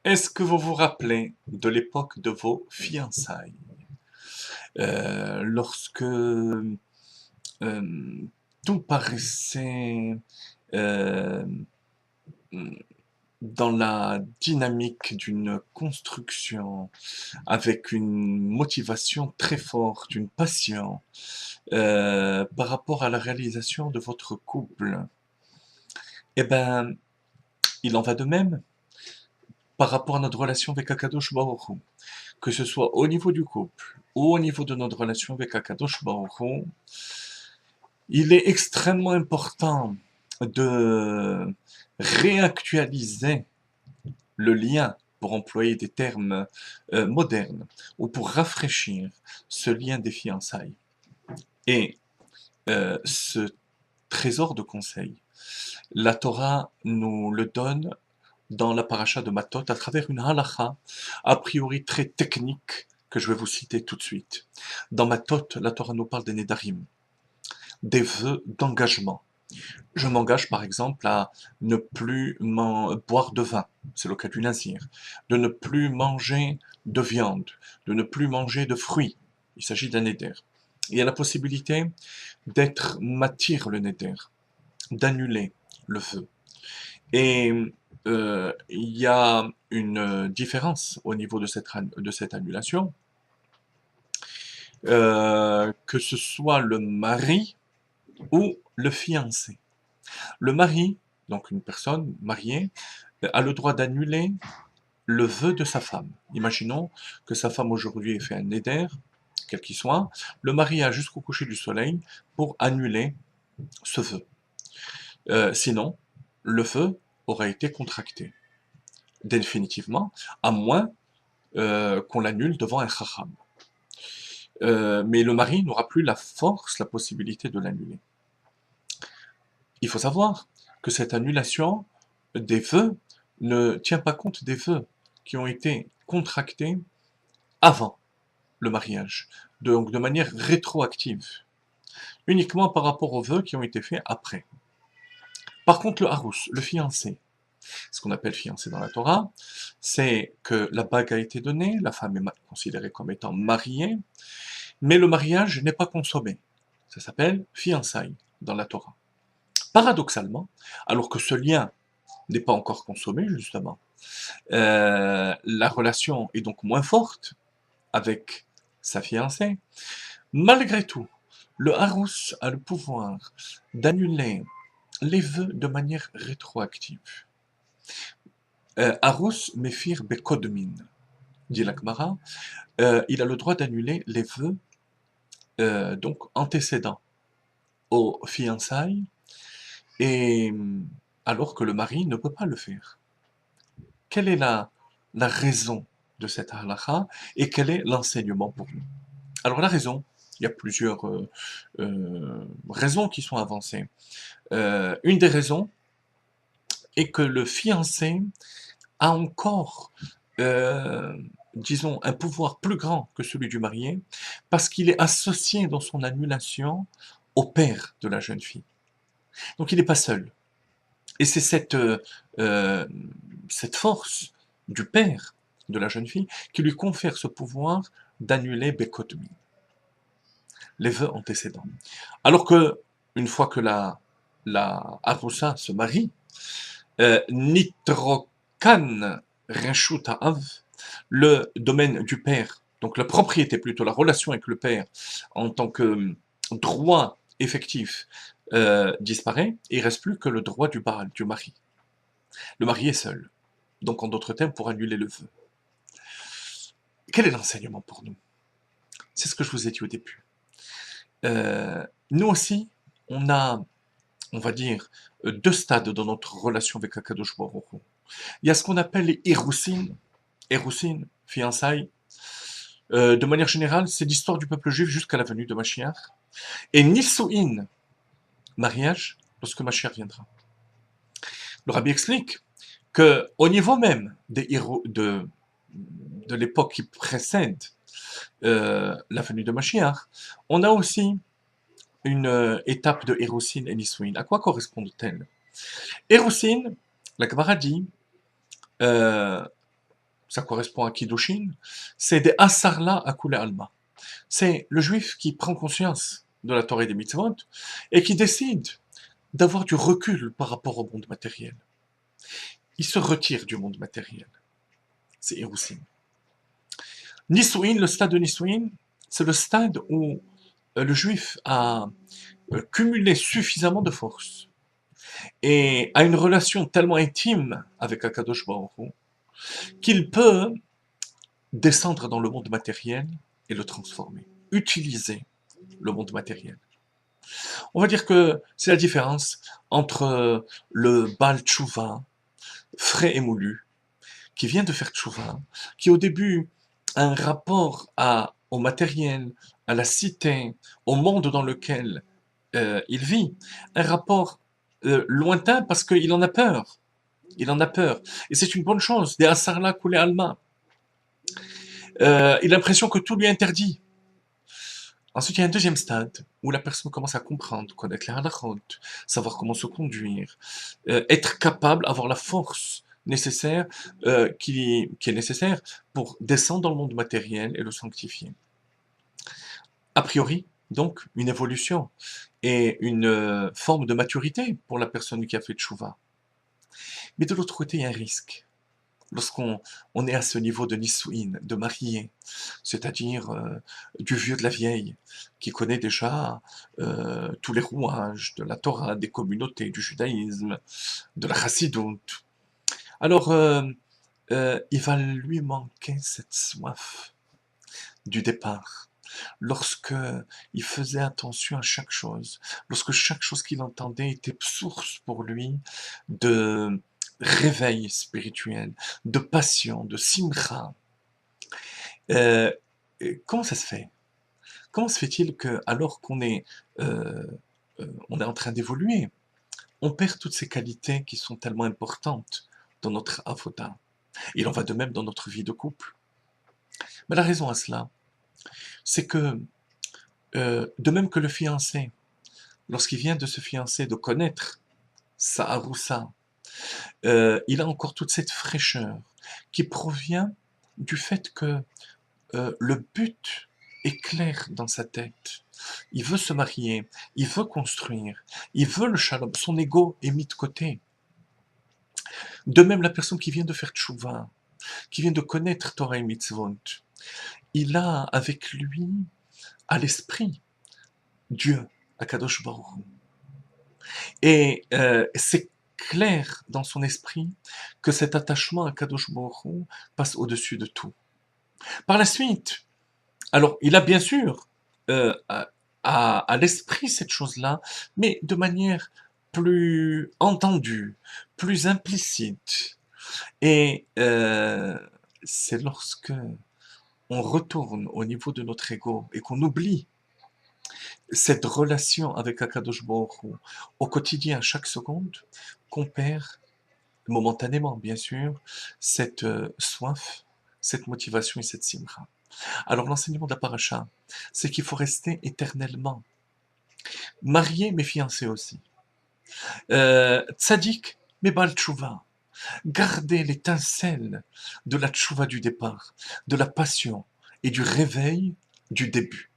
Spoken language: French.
Est-ce que vous vous rappelez de l'époque de vos fiançailles, lorsque tout paraissait euh, dans la dynamique d'une construction, avec une motivation très forte, une passion, par rapport à la réalisation de votre couple? Eh ben, il en va de même par rapport à notre relation avec Akadosh Baruch Hu. Que ce soit au niveau du couple ou au niveau de notre relation avec Akadosh Baruch Hu, il est extrêmement important de réactualiser le lien, pour employer des termes modernes, ou pour rafraîchir ce lien des fiançailles. Et ce trésor de conseil, la Torah nous le donne dans la paracha de Matot à travers une halacha a priori très technique que je vais vous citer tout de suite. Dans Matot, la Torah nous parle des nedarim, des vœux d'engagement. Je m'engage par exemple à ne plus boire de vin, c'est le cas du nazir, de ne plus manger de viande, de ne plus manger de fruits. Il s'agit d'un neder. Il y a la possibilité d'être matir le neder, d'annuler le vœu. Et il y a une différence au niveau de cette annulation, que ce soit le mari ou le fiancé. Le mari, donc une personne mariée, a le droit d'annuler le vœu de sa femme. Imaginons que sa femme aujourd'hui ait fait un neder, quel qu'il soit, le mari a jusqu'au coucher du soleil pour annuler ce vœu. Sinon, le vœu aura été contracté définitivement, à moins qu'on l'annule devant un chacham. Mais le mari n'aura plus la force, la possibilité de l'annuler. Il faut savoir que cette annulation des vœux ne tient pas compte des vœux qui ont été contractés avant le mariage, donc de manière rétroactive, uniquement par rapport aux vœux qui ont été faits après. Par contre, le harous, le fiancé, ce qu'on appelle fiancé dans la Torah, c'est que la bague a été donnée, la femme est considérée comme étant mariée, mais le mariage n'est pas consommé. Ça s'appelle fiançailles dans la Torah. Paradoxalement, alors que ce lien n'est pas encore consommé, justement, la relation est donc moins forte avec sa fiancée. Malgré tout, le harous a le pouvoir d'annuler les vœux de manière rétroactive. Harous mefir bekodmin, dit la Gemara, il a le droit d'annuler les vœux donc antécédents aux fiançailles, et alors que le mari ne peut pas le faire. Quelle est la raison de cette halakha et quel est l'enseignement pour nous? Alors la raison, il y a plusieurs raisons qui sont avancées. Une des raisons est que le fiancé a encore, euh, disons, un pouvoir plus grand que celui du marié, parce qu'il est associé dans son annulation au père de la jeune fille. Donc il n'est pas seul. Et c'est euh, cette force du père de la jeune fille qui lui confère ce pouvoir d'annuler Bekotmi, les vœux antécédents. Alors que, une fois que la Aroussa se marie, Nitrokan Reshutaav, le domaine du père, donc la propriété plutôt, la relation avec le père en tant que droit effectif disparaît, et il ne reste plus que le droit du Baal, du mari. Le mari est seul. Donc en d'autres termes, pour annuler le vœu. Quel est l'enseignement pour nous? C'est ce que je vous ai dit au début. Nous aussi, on a, on va dire, deux stades dans notre relation avec Akadosh Baruch Hu. Il y a ce qu'on appelle les Héroussines, fiançailles. De manière générale, c'est l'histoire du peuple juif jusqu'à la venue de Mashiach. Et Nisuin, mariage, lorsque Mashiach viendra. Le Rabbi explique que au niveau même des héros de l'époque qui précède la venue de Mashiach, on a aussi une étape de Héroussine et Nisouine. À quoi correspondent-elles? Héroussine, la Gemara dit, euh, ça correspond à Kiddushin, c'est des Asarla à Kule Alma. C'est le juif qui prend conscience de la Torah et des mitzvot et qui décide d'avoir du recul par rapport au monde matériel. Il se retire du monde matériel. C'est Iroussin. Nisuin, le stade de Nisuin, c'est le stade où le juif a cumulé suffisamment de force et a une relation tellement intime avec Akadosh Baruch Hu qu'il peut descendre dans le monde matériel et le transformer, utiliser le monde matériel. On va dire que c'est la différence entre le Baal Tshuva, frais et moulu, qui vient de faire Tshuva, qui au début a un rapport au matériel, à la cité, au monde dans lequel il vit, un rapport lointain parce qu'il en a peur. Il en a peur. Et c'est une bonne chose. Des Asarla Kule Alma. Il a l'impression que tout lui est interdit. Ensuite, il y a un deuxième stade où la personne commence à comprendre, connaître les halachot, savoir comment se conduire, être capable, avoir la force nécessaire qui est nécessaire pour descendre dans le monde matériel et le sanctifier. A priori, donc, une évolution et une forme de maturité pour la personne qui a fait tchouva. Mais de l'autre côté, il y a un risque. Lorsqu'on est à ce niveau de Nisuin, de marié, c'est-à-dire du vieux de la vieille, qui connaît déjà tous les rouages de la Torah, des communautés, du judaïsme, de la chassidoute, alors il va lui manquer cette soif du départ. Lorsque il faisait attention à chaque chose, lorsque chaque chose qu'il entendait était source pour lui de réveil spirituel, de passion, de simcha. Comment ça se fait? Comment se fait-il que, alors qu'on est en train d'évoluer, on perd toutes ces qualités qui sont tellement importantes dans notre avoda? Il en va de même dans notre vie de couple. Mais la raison à cela, c'est que, de même que le fiancé, lorsqu'il vient de se fiancer, de connaître sa haroussa, il a encore toute cette fraîcheur qui provient du fait que le but est clair dans sa tête. Il veut se marier, il veut construire, il veut le shalom, son ego est mis de côté. De même, la personne qui vient de faire tchouva, qui vient de connaître Torah et Mitzvot, il a avec lui, à l'esprit, Dieu, Akadosh Baruch Hu. Et c'est clair dans son esprit que cet attachement à Kadosh Baruch Hu passe au-dessus de tout. Par la suite, alors il a bien sûr à l'esprit cette chose-là, mais de manière plus entendue, plus implicite. Et c'est lorsque on retourne au niveau de notre ego et qu'on oublie cette relation avec Akadosh Baruch Hu au quotidien, chaque seconde, qu'on perd momentanément, bien sûr, cette soif, cette motivation et cette simra. Alors l'enseignement de la paracha, c'est qu'il faut rester éternellement marié mais fiancé aussi. Tzadik mais bal tchouva. Garder l'étincelle de la tchouva du départ, de la passion et du réveil du début.